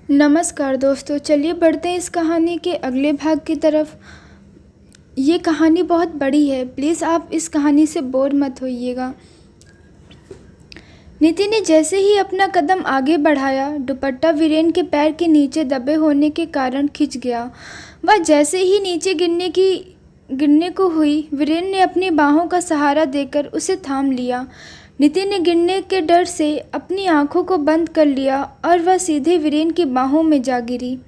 नमस्कार दोस्तों, चलिए बढ़ते हैं इस कहानी के अगले भाग की तरफ। ये कहानी बहुत बड़ी है, प्लीज़ आप इस कहानी से बोर मत होइएगा। नीति ने जैसे ही अपना कदम आगे बढ़ाया, दुपट्टा वीरेन के पैर के नीचे दबे होने के कारण खिंच गया। वह जैसे ही नीचे गिरने को हुई, वीरेन ने अपनी बाहों का सहारा देकर उसे थाम लिया। नीति ने गिरने के डर से अपनी आंखों को बंद कर लिया और वह सीधे वीरेन की बाहों में जा गिरी।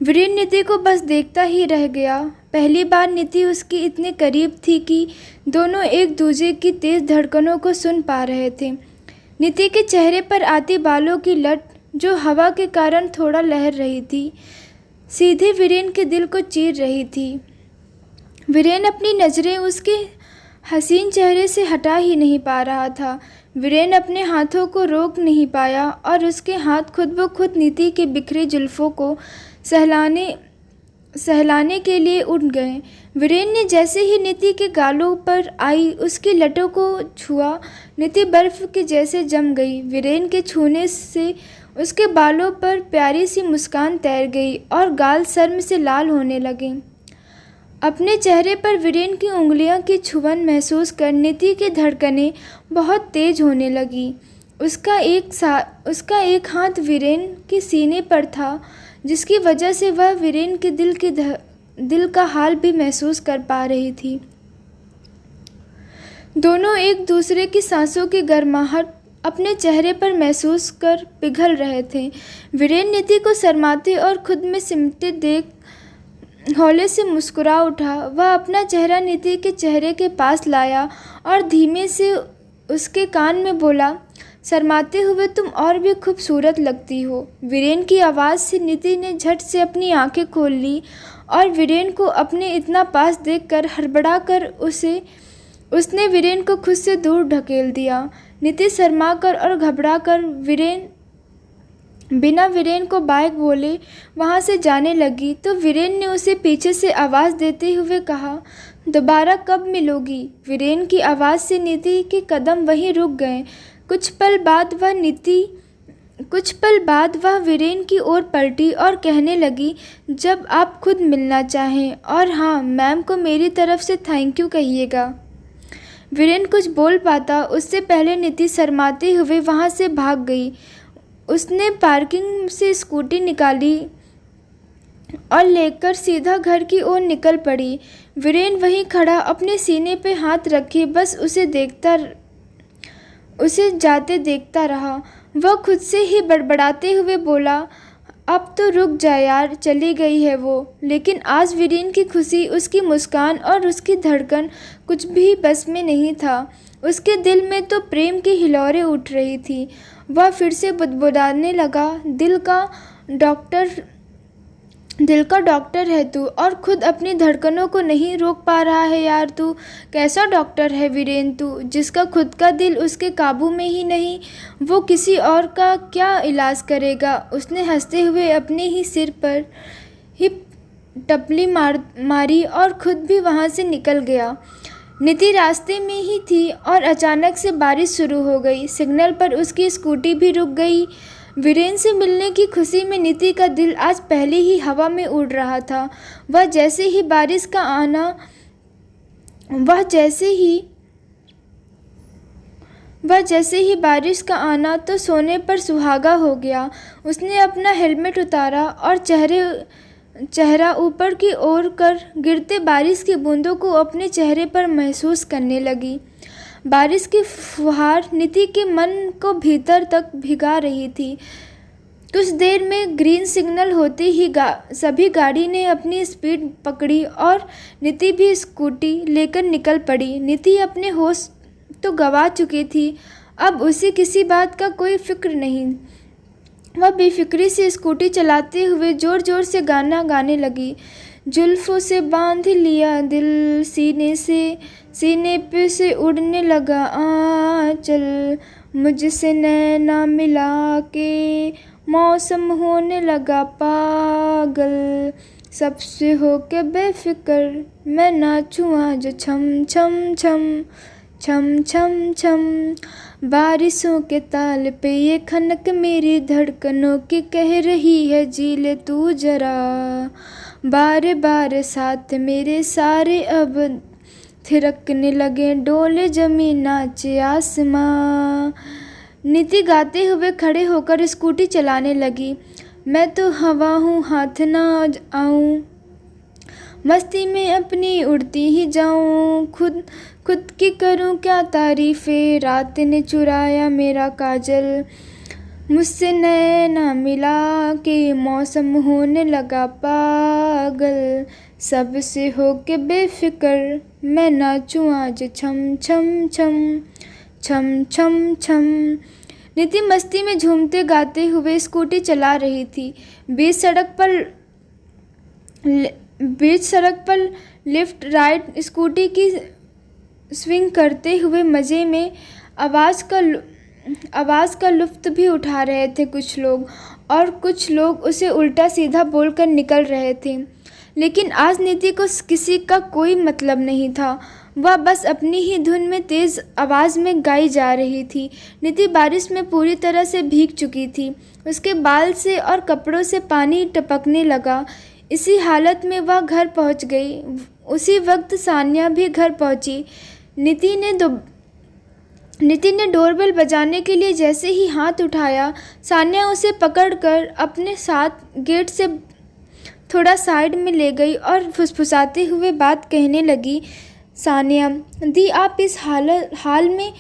वीरेन नीति को बस देखता ही रह गया। पहली बार नीति उसकी इतने करीब थी कि दोनों एक दूसरे की तेज धड़कनों को सुन पा रहे थे। नीति के चेहरे पर आती बालों की लट, जो हवा के कारण थोड़ा लहर रही थी, सीधे वीरेन के दिल को चीर रही थी। वीरेन अपनी नज़रें उसके हसीन चेहरे से हटा ही नहीं पा रहा था। वीरेन अपने हाथों को रोक नहीं पाया और उसके हाथ खुद ब खुद नीति के बिखरे जुल्फों को सहलाने के लिए उठ गए। वीरेन ने जैसे ही नीति के गालों पर आई उसकी लटों को छुआ, नीति बर्फ के जैसे जम गई। वीरेन के छूने से उसके बालों पर प्यारी सी मुस्कान तैर गई और गाल शर्म से लाल होने लगे। अपने चेहरे पर वीरेन की उंगलियों की छुअन महसूस कर नीति की धड़कनें बहुत तेज होने लगी। उसका एक हाथ वीरेन के सीने पर था, जिसकी वजह से वह वीरेन के दिल का हाल भी महसूस कर पा रही थी। दोनों एक दूसरे की सांसों की गर्माहट अपने चेहरे पर महसूस कर पिघल रहे थे। वीरेन नीति को शर्माते और खुद में सिमटे देख हौले से मुस्कुरा उठा। वह अपना चेहरा नीति के चेहरे के पास लाया और धीमे से उसके कान में बोला, शर्माते हुए तुम और भी खूबसूरत लगती हो। वीरेन की आवाज़ से नीति ने झट से अपनी आंखें खोल ली और वीरेन को अपने इतना पास देखकर हड़बड़ा कर उसने वीरेन को खुद से दूर ढकेल दिया। नीति शर्मा कर और घबरा कर बिना वीरेन को बाय बोले वहाँ से जाने लगी, तो वीरेन ने उसे पीछे से आवाज़ देते हुए कहा, दोबारा कब मिलोगी। वीरेन की आवाज़ से नीति के कदम वहीं रुक गए। कुछ पल बाद वह वीरेन की ओर पलटी और कहने लगी, जब आप खुद मिलना चाहें, और हाँ, मैम को मेरी तरफ से थैंक यू कहिएगा। वीरेन कुछ बोल पाता उससे पहले नीति शर्माते हुए वहाँ से भाग गई। उसने पार्किंग से स्कूटी निकाली और लेकर सीधा घर की ओर निकल पड़ी। वीरेन वहीं खड़ा अपने सीने पे हाथ रखे बस उसे जाते देखता रहा। वह खुद से ही बड़बड़ाते हुए बोला, अब तो रुक जा यार, चली गई है वो। लेकिन आज वीरेन की खुशी, उसकी मुस्कान और उसकी धड़कन कुछ भी बस में नहीं था। उसके दिल में तो प्रेम की हिलोरें उठ रही थी। वह फिर से बुदबुदाने लगा, दिल का डॉक्टर है तू, और खुद अपनी धड़कनों को नहीं रोक पा रहा है यार। तू कैसा डॉक्टर है वीरेन तू, जिसका खुद का दिल उसके काबू में ही नहीं, वो किसी और का क्या इलाज करेगा। उसने हंसते हुए अपने ही सिर पर ही टपली मारी और खुद भी वहाँ से निकल गया। नीति रास्ते में ही थी और अचानक से बारिश शुरू हो गई। सिग्नल पर उसकी स्कूटी भी रुक गई। वीरेन से मिलने की खुशी में नीति का दिल आज पहले ही हवा में उड़ रहा था। वह जैसे ही बारिश का आना तो सोने पर सुहागा हो गया। उसने अपना हेलमेट उतारा और चेहरा ऊपर की ओर कर गिरते बारिश की बूंदों को अपने चेहरे पर महसूस करने लगी। बारिश की फुहार नीति के मन को भीतर तक भिगा रही थी। कुछ देर में ग्रीन सिग्नल होते ही सभी गाड़ी ने अपनी स्पीड पकड़ी और नीति भी स्कूटी लेकर निकल पड़ी। नीति अपने होश तो गंवा चुकी थी, अब उसे किसी बात का कोई फिक्र नहीं। वह बेफिक्री से स्कूटी चलाते हुए ज़ोर ज़ोर से गाना गाने लगी। जुल्फों से बांध लिया दिल, सीने पे से उड़ने लगा आंचल, मुझसे नैना मिला के मौसम होने लगा पागल, सबसे होके बेफिक्र मैं नाचूं आज छम छम छम, छम छम छम। बारिशों के ताल पे ये खनक मेरी धड़कनों की कह रही है जी ले तू जरा। बारे बारे साथ मेरे सारे अब थिरकने लगे, डोले जमीन नाचे आसमां। नीति गाते हुए खड़े होकर स्कूटी चलाने लगी। मैं तो हवा हूँ हाथ ना आऊँ, मस्ती में अपनी उड़ती ही जाऊँ। खुद की करूँ क्या तारीफ़ें, रात ने चुराया मेरा काजल। मुझसे नैना मिला के मौसम होने लगा पागल। सबसे होके बेफिक्र मैं नाचूं आज छम छम छम, छम छम छम। नीति मस्ती में झूमते गाते हुए स्कूटी चला रही थी। बीच सड़क पर लेफ्ट राइट स्कूटी की स्विंग करते हुए मज़े में आवाज़ का लुत्फ़ भी उठा रहे थे कुछ लोग, और कुछ लोग उसे उल्टा सीधा बोलकर निकल रहे थे। लेकिन आज नीति को किसी का कोई मतलब नहीं था। वह बस अपनी ही धुन में तेज़ आवाज़ में गाई जा रही थी। नीति बारिश में पूरी तरह से भीग चुकी थी। उसके बाल से और कपड़ों से पानी टपकने लगा। इसी हालत में वह घर पहुंच गई। उसी वक्त सान्या भी घर पहुंची। नीति ने डोरबेल बजाने के लिए जैसे ही हाथ उठाया, सान्या उसे पकड़कर अपने साथ गेट से थोड़ा साइड में ले गई और फुसफुसाते हुए बात कहने लगी। सान्या दी, आप इस हाल में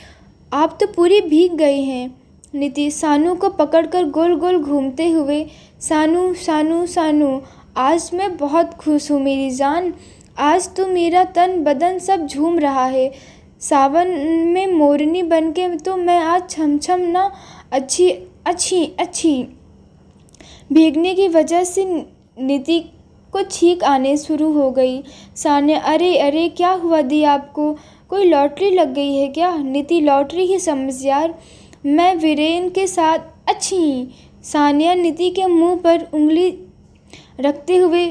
आप तो पूरी भीग गई हैं। नीति सानू को पकड़कर गोल गोल घूमते हुए, सानू सानू सानू, आज मैं बहुत खुश हूँ मेरी जान। आज तो मेरा तन बदन सब झूम रहा है। सावन में मोरनी बनके तो मैं आज छम छम ना अच्छी अच्छी अच्छी। भीगने की वजह से नीति को छींक आने शुरू हो गई। सान्या अरे अरे क्या हुआ दी आपको, कोई लॉटरी लग गई है क्या? नीति लॉटरी ही समझ यार, मैं वीरेन के साथ अच्छी। सान्या नीति के मुंह पर उंगली रखते हुए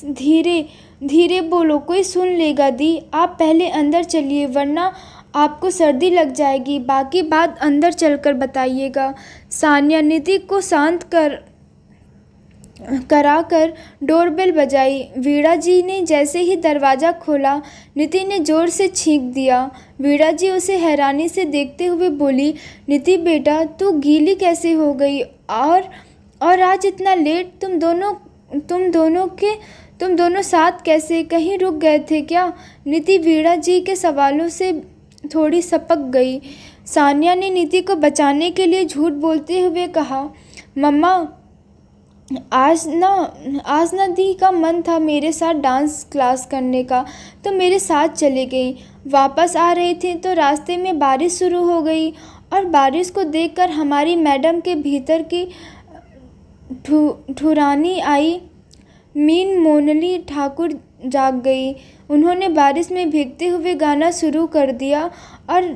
धीरे धीरे बोलो, कोई सुन लेगा दी, आप पहले अंदर चलिए वरना आपको सर्दी लग जाएगी, बाकी बात अंदर चलकर बताइएगा। सान्या नीति को शांत कराकर डोरबेल बजाई। वीणा जी ने जैसे ही दरवाज़ा खोला, नीति ने ज़ोर से छींक दिया। वीणा जी उसे हैरानी से देखते हुए बोली, नीति बेटा तू गीली कैसे हो गई, और आज इतना लेट? तुम दोनों साथ कैसे, कहीं रुक गए थे क्या? नीति वीणा जी के सवालों से थोड़ी सपक गई। सान्या ने नीति को बचाने के लिए झूठ बोलते हुए कहा, मम्मा आज ना दी का मन था मेरे साथ डांस क्लास करने का, तो मेरे साथ चली गई। वापस आ रहे थे तो रास्ते में बारिश शुरू हो गई, और बारिश को देखकर हमारी मैडम के भीतर की ठुरानी आई। मीन मोनली ठाकुर जाग गई। उन्होंने बारिश में भीगते हुए गाना शुरू कर दिया, और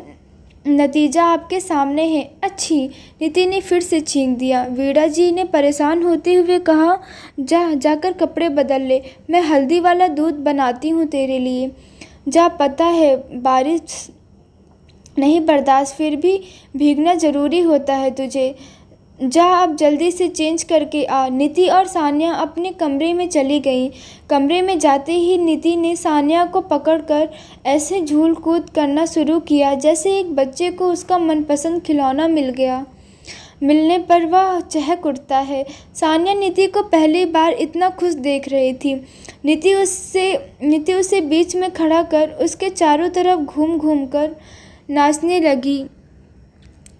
नतीजा आपके सामने है। अच्छी। नीति ने फिर से छींक दिया। वीणा जी ने परेशान होते हुए कहा, जाकर कपड़े बदल ले, मैं हल्दी वाला दूध बनाती हूँ तेरे लिए। जा, पता है बारिश नहीं बर्दाश्त, फिर भी भीगना ज़रूरी होता है तुझे। जा अब जल्दी से चेंज करके आ। नीति और सान्या अपने कमरे में चली गईं। कमरे में जाते ही नीति ने सान्या को पकड़कर ऐसे झूल कूद करना शुरू किया जैसे एक बच्चे को उसका मनपसंद खिलौना मिल गया। मिलने पर वह चहक उठता है। सान्या नीति को पहली बार इतना खुश देख रही थी। नीति उसे बीच में खड़ा कर उसके चारों तरफ घूम घूम कर नाचने लगी।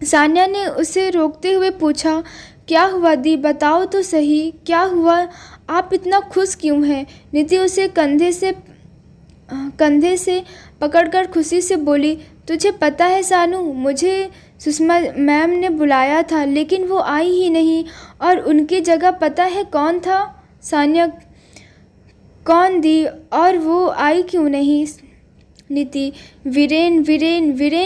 सान्या ने उसे रोकते हुए पूछा, क्या हुआ दी, बताओ तो सही, क्या हुआ, आप इतना खुश क्यों हैं? नीति उसे कंधे से पकड़कर खुशी से बोली, तुझे पता है सानू, मुझे सुषमा मैम ने बुलाया था लेकिन वो आई ही नहीं, और उनकी जगह पता है कौन था? सान्या कौन दी, और वो आई क्यों नहीं? नीति वीरेन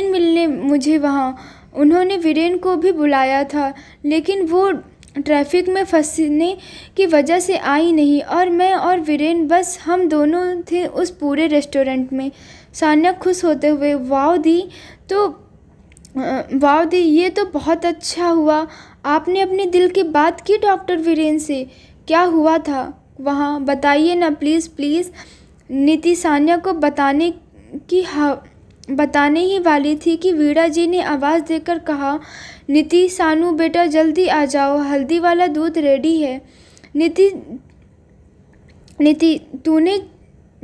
मिलने मुझे वहाँ। उन्होंने वीरेन को भी बुलाया था लेकिन वो ट्रैफिक में फंसने की वजह से आई नहीं, और मैं और वीरेन बस हम दोनों थे उस पूरे रेस्टोरेंट में। सान्या खुश होते हुए, तो वाह दी, ये तो बहुत अच्छा हुआ। आपने अपने दिल की बात की डॉक्टर वीरेन से। क्या हुआ था वहाँ, बताइए ना प्लीज़ प्लीज़। नीति सान्या को बताने ही वाली थी कि वीणा जी ने आवाज़ देकर कहा, नीति, सानू बेटा जल्दी आ जाओ, हल्दी वाला दूध रेडी है। नीति नीति तूने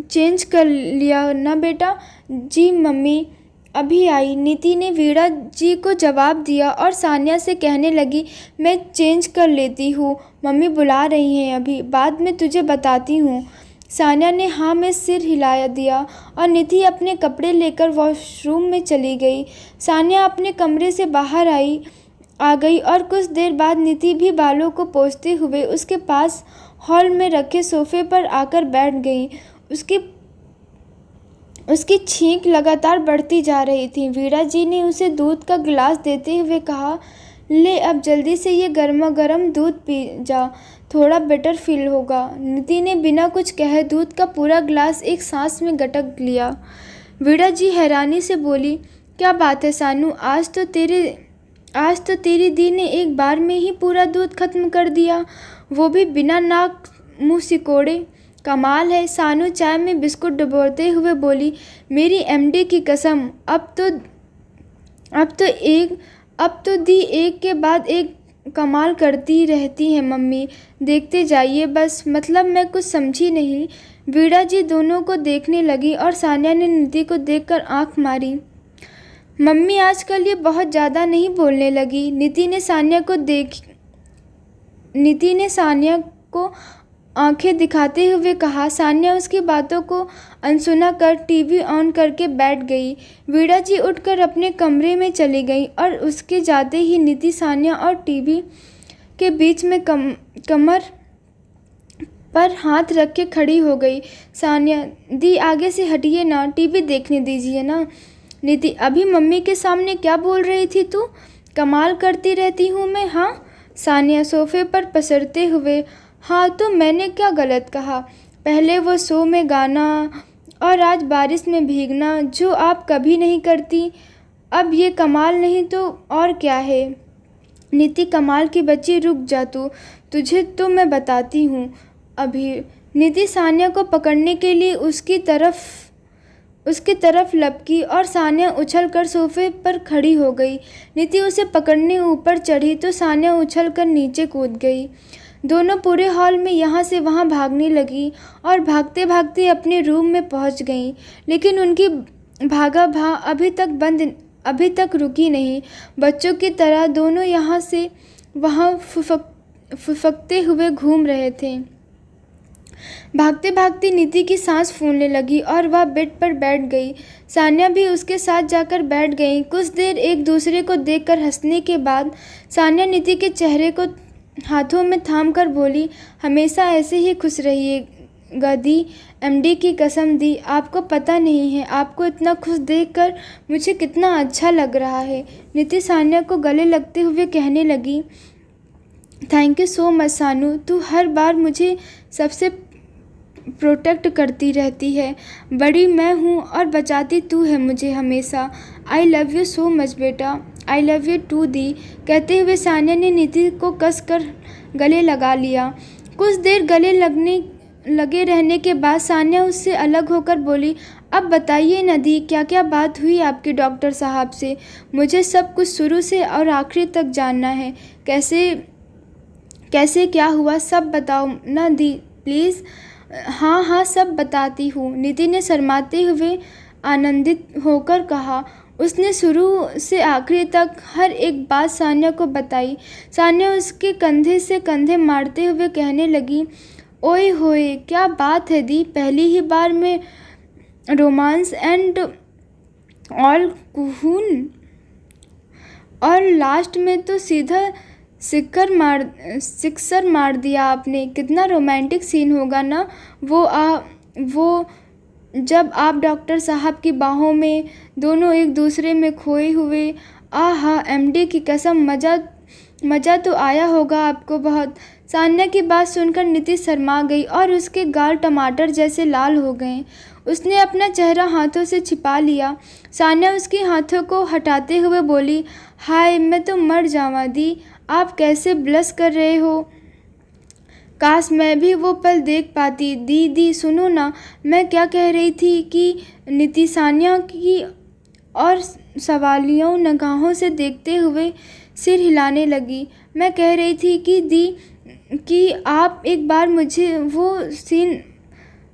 चेंज कर लिया ना बेटा? जी मम्मी, अभी आई। नीति ने वीणा जी को जवाब दिया और सान्या से कहने लगी, मैं चेंज कर लेती हूँ, मम्मी बुला रही हैं अभी, बाद में तुझे बताती हूँ। सान्या ने हाँ में सिर हिला दिया और निधि अपने कपड़े लेकर वॉशरूम में चली गई। सान्या अपने कमरे से बाहर आ गई और कुछ देर बाद निधि भी बालों को पोंछते हुए उसके पास हॉल में रखे सोफे पर आकर बैठ गई। उसकी छींक लगातार बढ़ती जा रही थी। वीणा जी ने उसे दूध का गिलास देते हुए कहा, ले अब जल्दी से ये गर्मा गर्म दूध पी जा, थोड़ा बेटर फील होगा। निधि ने बिना कुछ कहे दूध का पूरा गिलास एक सांस में गटक लिया। वीणा जी हैरानी से बोली, क्या बात है सानू, आज तो तेरी दी ने एक बार में ही पूरा दूध खत्म कर दिया, वो भी बिना नाक मुंह सिकोड़े। कमाल है। सानू चाय में बिस्कुट डुबोते हुए बोली, मेरी एमडी की कसम, अब तो दी एक के बाद एक कमाल करती रहती है मम्मी, देखते जाइए बस। मतलब मैं कुछ समझी नहीं। वीणा जी दोनों को देखने लगी और सान्या ने निधि को देखकर आंख मारी। मम्मी आजकल ये बहुत ज़्यादा नहीं बोलने लगी। निधि ने सान्या को आंखें दिखाते हुए कहा। सान्या उसकी बातों को अनसुना कर टीवी ऑन करके बैठ गई। वीणा जी उठकर अपने कमरे में चली गई और उसके जाते ही निधि सान्या और टीवी के बीच में कमर पर हाथ रख के खड़ी हो गई। सान्या, दी आगे से हटिए ना, टीवी देखने दीजिए ना। निधि, अभी मम्मी के सामने क्या बोल रही थी तू? कमाल करती रहती हूँ मैं, हाँ? सान्या सोफे पर पसरते हुए, हाँ तो मैंने क्या गलत कहा? पहले वो शो में गाना और आज बारिश में भीगना, जो आप कभी नहीं करती। अब ये कमाल नहीं तो और क्या है? नीति, कमाल की बच्ची, रुक जा तू, तुझे तो मैं बताती हूँ अभी। निधि सान्या को पकड़ने के लिए उसकी तरफ लपकी और सान्या उछलकर सोफे पर खड़ी हो गई। निधि उसे पकड़ने ऊपर चढ़ी तो सान्या उछलकर नीचे कूद गई। दोनों पूरे हॉल में यहाँ से वहाँ भागने लगी और भागते भागते अपने रूम में पहुँच गईं। लेकिन उनकी भागा अभी तक रुकी नहीं। बच्चों की तरह दोनों यहाँ से वहाँ फुफकते हुए घूम रहे थे। भागते भागते निधि की सांस फूलने लगी और वह बेड पर बैठ गई। सान्या भी उसके साथ जाकर बैठ गई। कुछ देर एक दूसरे को देखकर हंसने के बाद सान्या निधि के चेहरे को हाथों में थाम कर बोली, हमेशा ऐसे ही खुश रहिएगा दी, एमडी की कसम दी। आपको पता नहीं है, आपको इतना खुश देखकर मुझे कितना अच्छा लग रहा है। निधि सान्या को गले लगते हुए कहने लगी, थैंक यू सो मच सानू, तू हर बार मुझे सबसे प्रोटेक्ट करती रहती है। बड़ी मैं हूँ और बचाती तू है मुझे हमेशा। I love you so much बेटा। आई लव यू टू दी। कहते हुए सान्या ने निधि को कसकर गले लगा लिया। कुछ देर गले लगे रहने के बाद सान्या उससे अलग होकर बोली, अब बताइए ना दी, क्या क्या बात हुई आपके डॉक्टर साहब से? मुझे सब कुछ शुरू से और आखिरी तक जानना है। कैसे क्या हुआ, सब बताओ ना दी प्लीज़। हाँ सब बताती हूँ, निधि ने शर्माते हुए आनंदित होकर कहा। उसने शुरू से आखिरी तक हर एक बात सान्या को बताई। सान्या उसके कंधे से कंधे मारते हुए कहने लगी, ओए होए क्या बात है दी, पहली ही बार में रोमांस एंड ऑल कुहून, और लास्ट में तो सीधा सिक्सर मार दिया आपने। कितना रोमांटिक सीन होगा ना वो जब आप डॉक्टर साहब की बाहों में दोनों एक दूसरे में खोए हुए। आहा, एमडी की कसम, मज़ा तो आया होगा आपको बहुत। सान्या की बात सुनकर नीति शर्मा गई और उसके गाल टमाटर जैसे लाल हो गए। उसने अपना चेहरा हाथों से छिपा लिया। सान्या उसके हाथों को हटाते हुए बोली, हाय मैं तो मर जाऊँ दी, आप कैसे ब्लश कर रहे हो। काश मैं भी वो पल देख पाती। दी सुनो ना, मैं क्या कह रही थी कि नीति सान्या की और सवालियों निगाहों से देखते हुए सिर हिलाने लगी। मैं कह रही थी कि आप एक बार मुझे वो सीन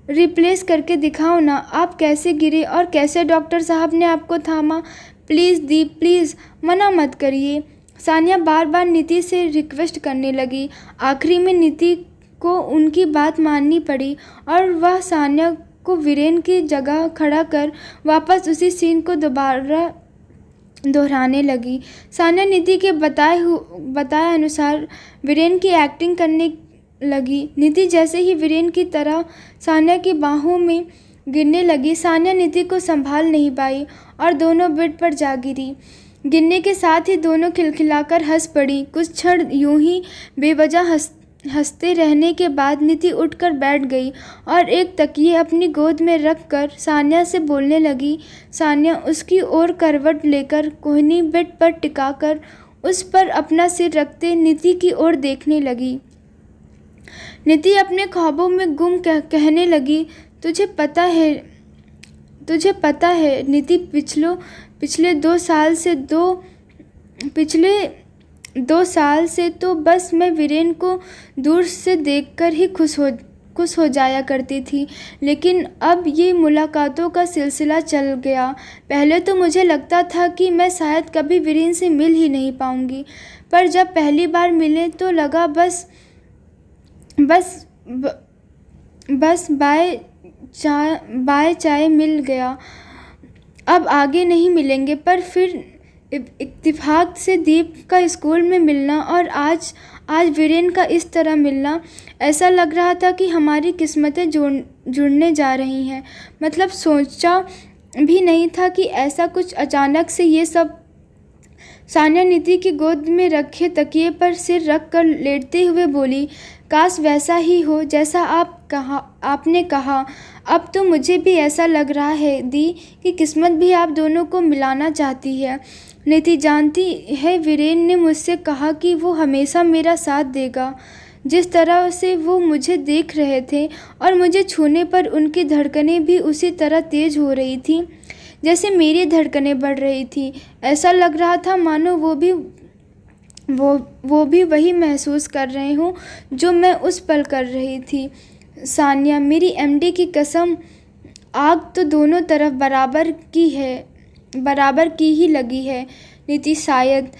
रिप्लेस करके दिखाओ ना, आप कैसे गिरे और कैसे डॉक्टर साहब ने आपको थामा। प्लीज़ दी, प्लीज़ मना मत करिए। सान्या बार बार नीति से रिक्वेस्ट करने लगी। आखिरी में नीति को उनकी बात माननी पड़ी और वह सान्या को वीरेन की जगह खड़ा कर वापस उसी सीन को दोबारा दोहराने लगी। सान्या नीति के बताए अनुसार वीरेन की एक्टिंग करने लगी। नीति जैसे ही वीरेन की तरह सान्या की बाहों में गिरने लगी, सान्या नीति को संभाल नहीं पाई और दोनों बेड पर जा गिरी। गिरने के साथ ही दोनों खिलखिलाकर हंस पड़ी। कुछ क्षण यूं ही बेवजह हंसते रहने के बाद नीति उठकर बैठ गई और एक तकिए अपनी गोद में रखकर सान्या से बोलने लगी। सान्या उसकी ओर करवट लेकर कोहनी बेड पर टिकाकर उस पर अपना सिर रखते नीति की ओर देखने लगी। नीति अपने ख्वाबों में गुम कहने लगी, तुझे पता है नीति, पिछले 2 साल से तो बस मैं वीरेन को दूर से देखकर ही खुश हो जाया करती थी, लेकिन अब ये मुलाकातों का सिलसिला चल गया। पहले तो मुझे लगता था कि मैं शायद कभी वीरेन से मिल ही नहीं पाऊंगी, पर जब पहली बार मिले तो लगा बस बाय चाय मिल गया। अब आगे नहीं मिलेंगे। पर फिर इत्तेफाक से दीप का स्कूल में मिलना और आज वीरेन का इस तरह मिलना, ऐसा लग रहा था कि हमारी किस्मतें जुड़ने जा रही हैं। मतलब सोचा भी नहीं था कि ऐसा कुछ अचानक से ये सब। सान्या नीति की गोद में रखे तकिए पर सिर रख कर लेटते हुए बोली, काश वैसा ही हो जैसा आपने कहा। अब तो मुझे भी ऐसा लग रहा है दी कि किस्मत भी आप दोनों को मिलाना चाहती है। नीति जानती है वीरेन ने मुझसे कहा कि वो हमेशा मेरा साथ देगा। जिस तरह से वो मुझे देख रहे थे और मुझे छूने पर उनकी धड़कनें भी उसी तरह तेज हो रही थी जैसे मेरी धड़कनें बढ़ रही थी। ऐसा लग रहा था मानो वो भी वही महसूस कर रहे हों जो मैं उस पल कर रही थी। सान्या, मेरी एमडी की कसम, आग तो दोनों तरफ बराबर की ही लगी है। नीति शायद।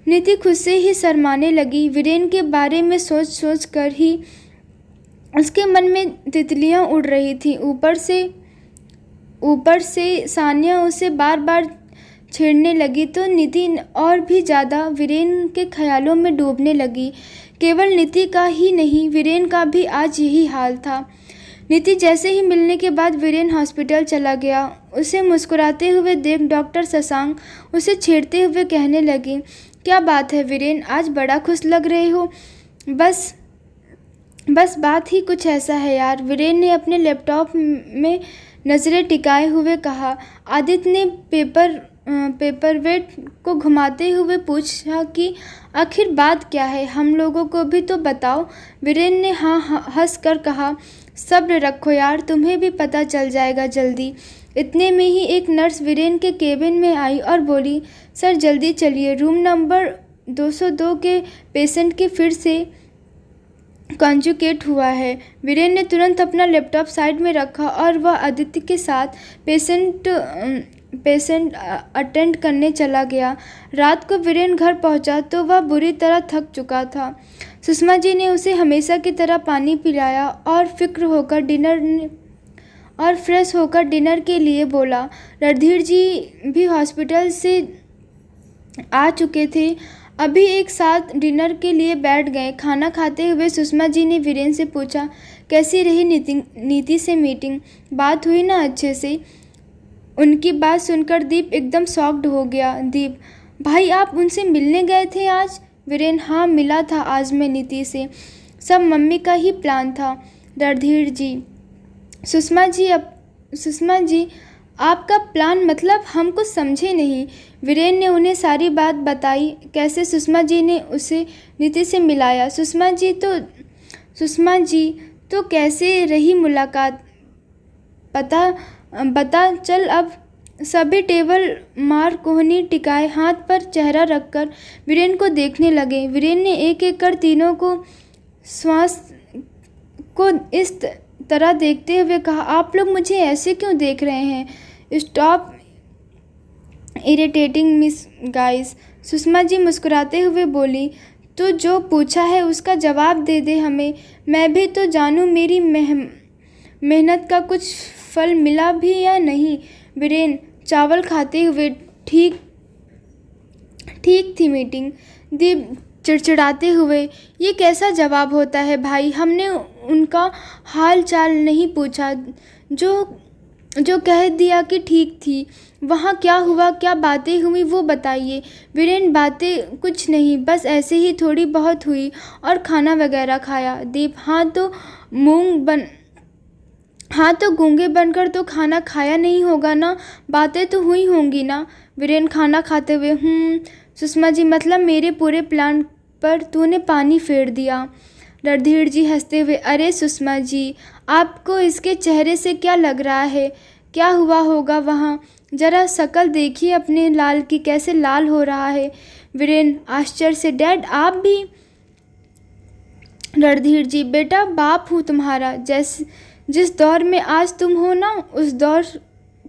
नीति खुद से ही शर्माने लगी। वीरेन के बारे में सोच कर ही उसके मन में तितलियां उड़ रही थी। ऊपर से सान्या उसे बार बार छेड़ने लगी तो नीति और भी ज़्यादा वीरेन के ख्यालों में डूबने लगी। केवल नीति का ही नहीं, वीरेन का भी आज यही हाल था। नीति जैसे ही मिलने के बाद वीरेन हॉस्पिटल चला गया। उसे मुस्कुराते हुए देख डॉक्टर शशांक उसे छेड़ते हुए कहने लगे, क्या बात है वीरेन, आज बड़ा खुश लग रहे हो। बस बात ही कुछ ऐसा है यार, वीरेन ने अपने लैपटॉप में नज़रें टिकाए हुए कहा। आदित्य ने पेपरवेट को घुमाते हुए पूछा कि आखिर बात क्या है, हम लोगों को भी तो बताओ। वीरेन ने हाँ हंस कर कहा, सब्र रखो यार, तुम्हें भी पता चल जाएगा जल्दी। इतने में ही एक नर्स वीरेन के केबिन में आई और बोली, सर जल्दी चलिए, रूम नंबर 202 के पेशेंट की फिर से कॉन्जुगेट हुआ है। वीरेन ने तुरंत अपना लैपटॉप साइड में रखा और वह आदित्य के साथ पेशेंट अटेंड करने चला गया। रात को वीरेन घर पहुंचा तो वह बुरी तरह थक चुका था। सुषमा जी ने उसे हमेशा की तरह पानी पिलाया और फ्रेश होकर डिनर के लिए बोला। रणधीर जी भी हॉस्पिटल से आ चुके थे, अभी एक साथ डिनर के लिए बैठ गए। खाना खाते हुए सुषमा जी ने वीरेन से पूछा, कैसी रही नीति से मीटिंग, बात हुई ना अच्छे से। उनकी बात सुनकर दीप एकदम शॉक्ड हो गया। दीप, भाई आप उनसे मिलने गए थे आज। वीरेन, हाँ मिला था आज मैं नीति से। सब मम्मी का ही प्लान था। रणधीर जी, सुषमा जी आपका प्लान मतलब हम कुछ समझे नहीं। वीरेन ने उन्हें सारी बात बताई, कैसे सुषमा जी ने उसे नीति से मिलाया। सुषमा जी तो कैसे रही मुलाकात बता चल। अब सभी टेबल मार कोहनी टिकाए हाथ पर चेहरा रखकर वीरेन को देखने लगे। वीरेन ने एक एक कर तीनों को श्वास को इस तरह देखते हुए कहा, आप लोग मुझे ऐसे क्यों देख रहे हैं? Stop irritating miss guys. Sushma ji मुस्कुराते हुए बोली, तो जो पूछा है उसका जवाब दे दे हमें। मैं भी तो जानूं मेरी मेहनत का कुछ फल मिला भी या नहीं। वीरेन चावल खाते हुए, ठीक थी मीटिंग। दीप चिड़चिड़ाते हुए, ये कैसा जवाब होता है भाई? हमने उनका हाल चाल नहीं पूछा, जो कह दिया कि ठीक थी। वहाँ क्या हुआ, क्या बातें हुई वो बताइए। वीरेन, बातें कुछ नहीं, बस ऐसे ही थोड़ी बहुत हुई और खाना वगैरह खाया। दीप, हाँ तो गूंगे बनकर तो खाना खाया नहीं होगा ना, बातें तो हुई होंगी ना। वीरेन खाना खाते हुए, सुषमा जी मतलब मेरे पूरे प्लान पर तूने पानी फेर दिया। रणधीर जी हंसते हुए, अरे सुषमा जी, आपको इसके चेहरे से क्या लग रहा है? क्या हुआ होगा वहाँ? जरा शक्ल देखिए अपने लाल की, कैसे लाल हो रहा है। वीरेन आश्चर्य से, डैड आप भी? रणधीर जी, बेटा बाप हूँ तुम्हारा। जिस दौर में आज तुम हो ना, उस दौर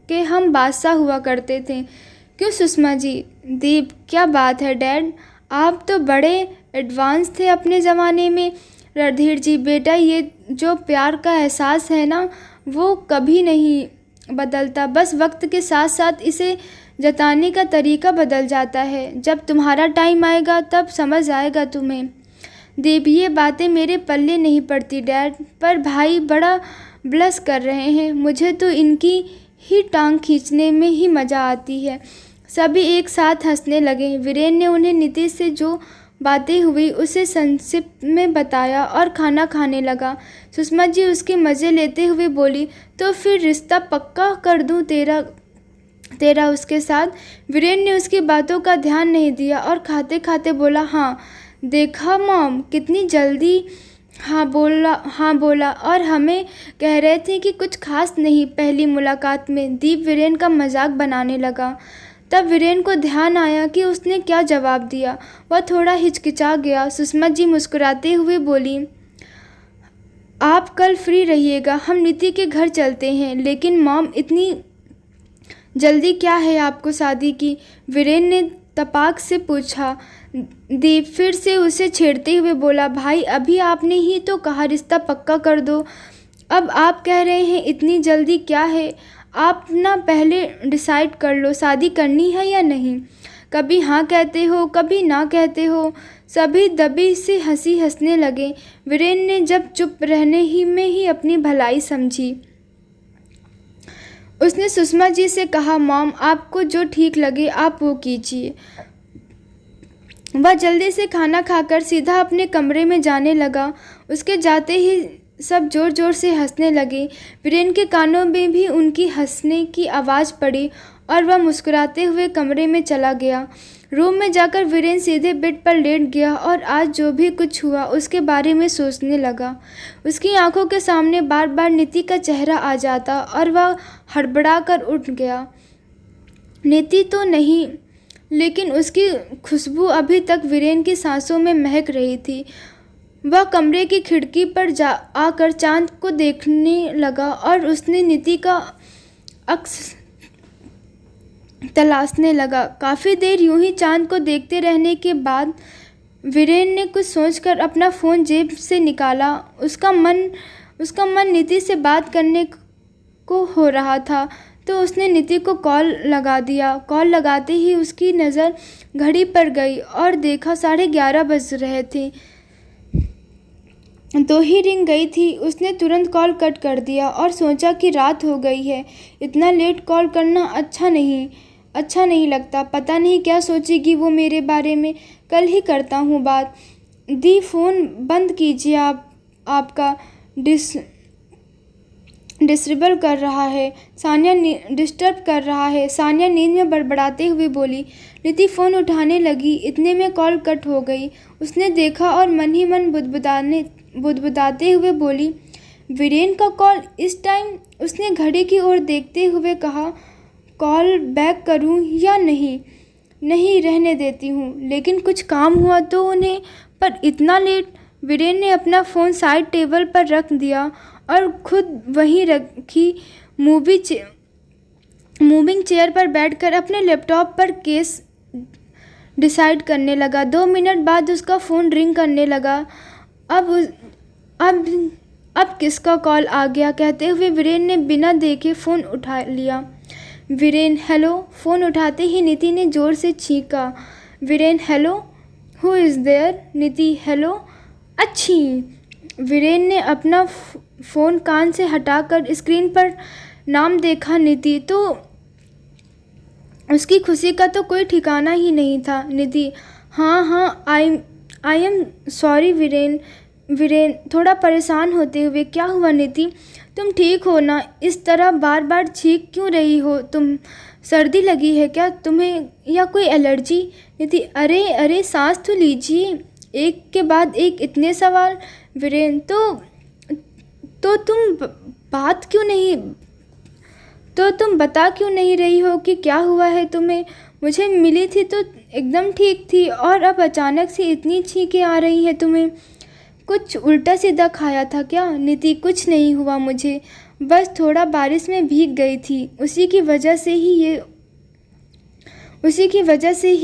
के हम बादशाह हुआ करते थे। क्यों सुषमा जी? दीप, क्या बात है डैड, आप तो बड़े एडवांस थे अपने ज़माने में। रणधीर जी, बेटा ये जो प्यार का एहसास है ना, वो कभी नहीं बदलता, बस वक्त के साथ साथ इसे जताने का तरीका बदल जाता है। जब तुम्हारा टाइम आएगा तब समझ आएगा तुम्हें। दीप, ये बातें मेरे पल्ले नहीं पड़ती डैड, पर भाई बड़ा ब्लश कर रहे हैं। मुझे तो इनकी ही टांग खींचने में ही मज़ा आती है। सभी एक साथ हंसने लगे। वीरेन ने उन्हें नीतीश से जो बातें हुई उसे संक्षिप्त में बताया और खाना खाने लगा। सुषमा जी उसके मज़े लेते हुए बोली, तो फिर रिश्ता पक्का कर दूं तेरा उसके साथ? वीरेन ने उसकी बातों का ध्यान नहीं दिया और खाते खाते बोला, हाँ। देखा मॉम, कितनी जल्दी हाँ बोला। और हमें कह रहे थे कि कुछ खास नहीं पहली मुलाकात में। दीप वीरेन का मजाक बनाने लगा। तब वीरेन को ध्यान आया कि उसने क्या जवाब दिया। वह थोड़ा हिचकिचा गया। सुषमा जी मुस्कुराते हुए बोली, आप कल फ्री रहिएगा, हम नीति के घर चलते हैं। लेकिन मॉम, इतनी जल्दी क्या है आपको शादी की? वीरेन ने तपाक से पूछा। दीप फिर से उसे छेड़ते हुए बोला, भाई अभी आपने ही तो कहा रिश्ता पक्का कर दो, अब आप कह रहे हैं इतनी जल्दी क्या है? आप ना पहले डिसाइड कर लो शादी करनी है या नहीं। कभी हाँ कहते हो, कभी ना कहते हो। सभी दबी से हंसी हंसने लगे। वीरेन ने जब चुप रहने ही में ही अपनी भलाई समझी। उसने सुषमा जी से कहा, मॉम आपको जो ठीक लगे आप वो कीजिए। वह जल्दी से खाना खाकर सीधा अपने कमरे में जाने लगा। उसके जाते ही सब जोर जोर से हंसने लगे। वीरेन के कानों में भी उनकी हंसने की आवाज़ पड़ी और वह मुस्कुराते हुए कमरे में चला गया। रूम में जाकर वीरेन सीधे बेड पर लेट गया और आज जो भी कुछ हुआ उसके बारे में सोचने लगा। उसकी आंखों के सामने बार बार नीति का चेहरा आ जाता और वह हड़बड़ा कर उठ गया। नीति तो नहीं, लेकिन उसकी खुशबू अभी तक वीरेन की सांसों में महक रही थी। वह कमरे की खिड़की पर आकर चांद को देखने लगा और उसने नीति का अक्स तलाशने लगा। काफ़ी देर यूं ही चांद को देखते रहने के बाद वीरेन ने कुछ सोचकर अपना फ़ोन जेब से निकाला। उसका मन नीति से बात करने को हो रहा था, तो उसने नीति को कॉल लगा दिया। कॉल लगाते ही उसकी नज़र घड़ी पर गई और देखा 11:30 बज रहे थे। 2 ही रिंग गई थी। उसने तुरंत कॉल कट कर दिया और सोचा कि रात हो गई है, इतना लेट कॉल करना अच्छा नहीं लगता। पता नहीं क्या सोचेगी वो मेरे बारे में। कल ही करता हूँ बात। दी फ़ोन बंद कीजिए, आपका डिस्टर्ब कर रहा है। सानिया नींद में बड़बड़ाते हुए बोली। निधि फ़ोन उठाने लगी, इतने में कॉल कट हो गई। उसने देखा और मन ही मन बुदबुदाते हुए बोली, वीरेन का कॉल इस टाइम? उसने घड़ी की ओर देखते हुए कहा, कॉल बैक करूं या नहीं? नहीं, रहने देती हूँ, लेकिन कुछ काम हुआ तो उन्हें। पर इतना लेट? वीरेन ने अपना फ़ोन साइड टेबल पर रख दिया और खुद वहीं रखी मूविंग चेयर पर बैठकर अपने लैपटॉप पर केस डिसाइड करने लगा। 2 मिनट बाद उसका फ़ोन रिंग करने लगा। अब किसका कॉल आ गया? कहते हुए वीरेन ने बिना देखे फ़ोन उठा लिया। वीरेन, हेलो। फ़ोन उठाते ही नीति ने ज़ोर से चीखा, Viren, hello. Who is there? Niti, hello. अच्छी। वीरेन ने अपना फ़ोन कान से हटाकर स्क्रीन पर नाम देखा, नीति। तो उसकी खुशी का तो कोई ठिकाना ही नहीं था। निधि, हाँ, I am sorry Viren. Viren थोड़ा परेशान होते हुए, क्या हुआ निधि? तुम ठीक हो ना? इस तरह बार बार चीख क्यों रही हो तुम? सर्दी लगी है क्या तुम्हें, या कोई एलर्जी? निधि, अरे सांस तो लीजिए। एक के बाद एक इतने सवाल। वीरेन, तो तुम बता क्यों नहीं रही हो कि क्या हुआ है तुम्हें? मुझे मिली थी तो एकदम ठीक थी, और अब अचानक से इतनी छींकें आ रही हैं तुम्हें। कुछ उल्टा सीधा खाया था क्या? नीति, कुछ नहीं हुआ मुझे, बस थोड़ा बारिश में भीग गई थी, उसी की वजह से ही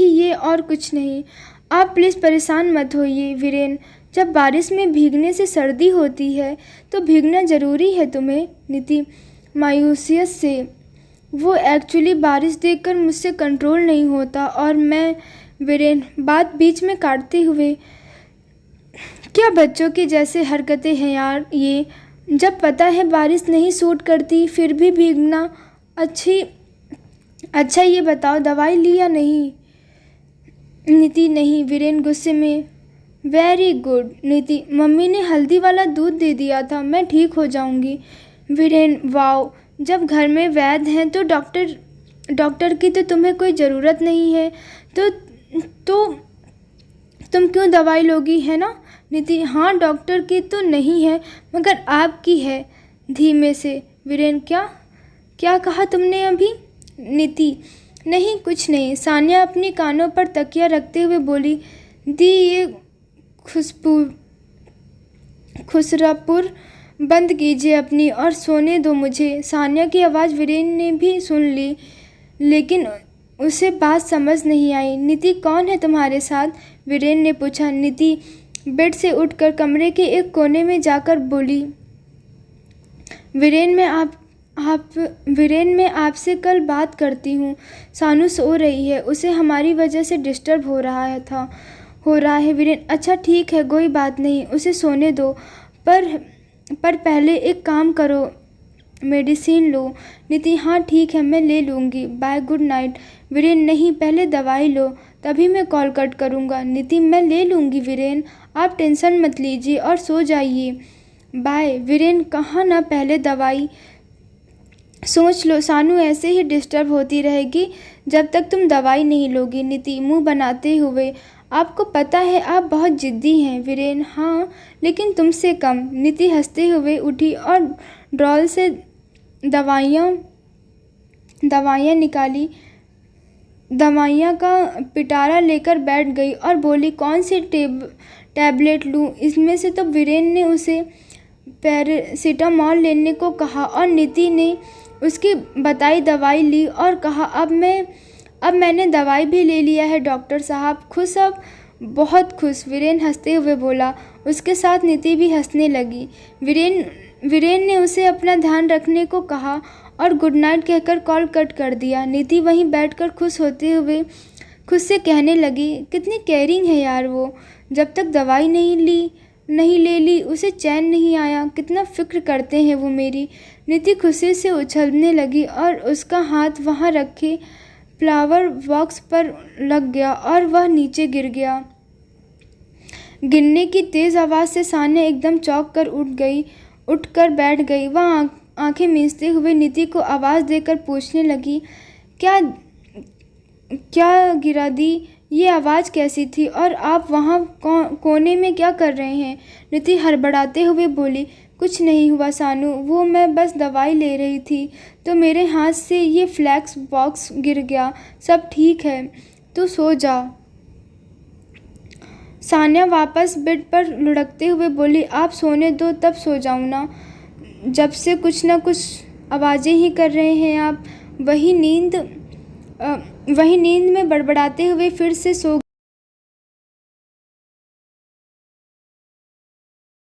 ये, और कुछ नहीं। आप प्लीज़ परेशान मत होइए वीरेन। जब बारिश में भीगने से सर्दी होती है तो भीगना ज़रूरी है तुम्हें? नीति मायूसियत से, वो एक्चुअली बारिश देखकर मुझसे कंट्रोल नहीं होता, और मैं। वीरेन बात बीच में काटते हुए, क्या बच्चों की जैसे हरकतें हैं यार ये। जब पता है बारिश नहीं सूट करती फिर भी भीगना। अच्छा ये बताओ, दवाई ली या नहीं? नीति, नहीं। वीरेन गुस्से में, वेरी गुड। नीति, मम्मी ने हल्दी वाला दूध दे दिया था, मैं ठीक हो जाऊंगी। वीरेन, वाओ, जब घर में वैद्य हैं तो डॉक्टर की तो तुम्हें कोई ज़रूरत नहीं है, तो तुम क्यों दवाई लोगी, है ना? नीति, हाँ, डॉक्टर की तो नहीं है मगर आपकी है। धीमे से, वीरेन, क्या कहा तुमने अभी? नीति, नहीं, कुछ नहीं। सानिया अपनी कानों पर तकिया रखते हुए बोली, दी, ये खुसरापुर बंद कीजिए अपनी और सोने दो मुझे। सानिया की आवाज़ वीरेन ने भी सुन ली, लेकिन उसे बात समझ नहीं आई। नीति, कौन है तुम्हारे साथ? वीरेन ने पूछा। नीति बेड से उठकर कमरे के एक कोने में जाकर बोली, वीरेन, मैं आपसे कल बात करती हूँ। सानू सो रही है, उसे हमारी वजह से डिस्टर्ब हो रहा है। वीरेन, अच्छा ठीक है, कोई बात नहीं, उसे सोने दो, पर पहले एक काम करो, मेडिसिन लो। नीति, हाँ ठीक है, मैं ले लूँगी, बाय, गुड नाइट। वीरेन, नहीं, पहले दवाई लो, तभी मैं कॉल कट करूँगा। नीति, मैं ले लूँगी वीरेन, आप टेंशन मत लीजिए और सो जाइए, बाय। वीरेन, कहाँ ना, पहले दवाई। सोच लो, सानू ऐसे ही डिस्टर्ब होती रहेगी जब तक तुम दवाई नहीं लोगी। नीति मुंह बनाते हुए, आपको पता है आप बहुत ज़िद्दी हैं। वीरेन, हाँ, लेकिन तुमसे कम। नीति हंसते हुए उठी और ड्रॉल से दवाइयाँ निकाली, दवाइयाँ का पिटारा लेकर बैठ गई और बोली, कौन सी टैबलेट लूँ इसमें से? तो वीरेन ने उसे पैरासीटामॉल लेने को कहा और नीति ने उसकी बताई दवाई ली और कहा, अब मैंने दवाई भी ले लिया है डॉक्टर साहब। खुश? अब बहुत खुश, वीरेन हंसते हुए बोला। उसके साथ नीति भी हंसने लगी। वीरेन ने उसे अपना ध्यान रखने को कहा और गुड नाइट कहकर कॉल कट कर दिया। नीति वहीं बैठकर खुश होते हुए खुद से कहने लगी, कितनी केयरिंग है यार वो। जब तक दवाई नहीं ले ली उसे चैन नहीं आया। कितना फिक्र करते हैं वो मेरी। नीति खुशी से उछलने लगी और उसका हाथ वहाँ रखे फ्लावर बॉक्स पर लग गया और वह नीचे गिर गया। गिरने की तेज़ आवाज़ से सान्या एकदम चौंक कर उठकर बैठ गई। वह आंखें मीचते हुए निधि को आवाज़ देकर पूछने लगी, क्या क्या गिरा दी? ये आवाज़ कैसी थी और आप वहाँ कोने में क्या कर रहे हैं? निधि हड़बड़ाते हुए बोली, कुछ नहीं हुआ सानू, वो मैं बस दवाई ले रही थी तो मेरे हाथ से ये फ्लैक्स बॉक्स गिर गया। सब ठीक है, तू सो जा। सान्या वापस बेड पर लुढ़कते हुए बोली, आप सोने दो तब सो जाऊँ ना। जब से कुछ ना कुछ आवाज़ें ही कर रहे हैं आप। वही नींद में बड़बड़ाते हुए फिर से सो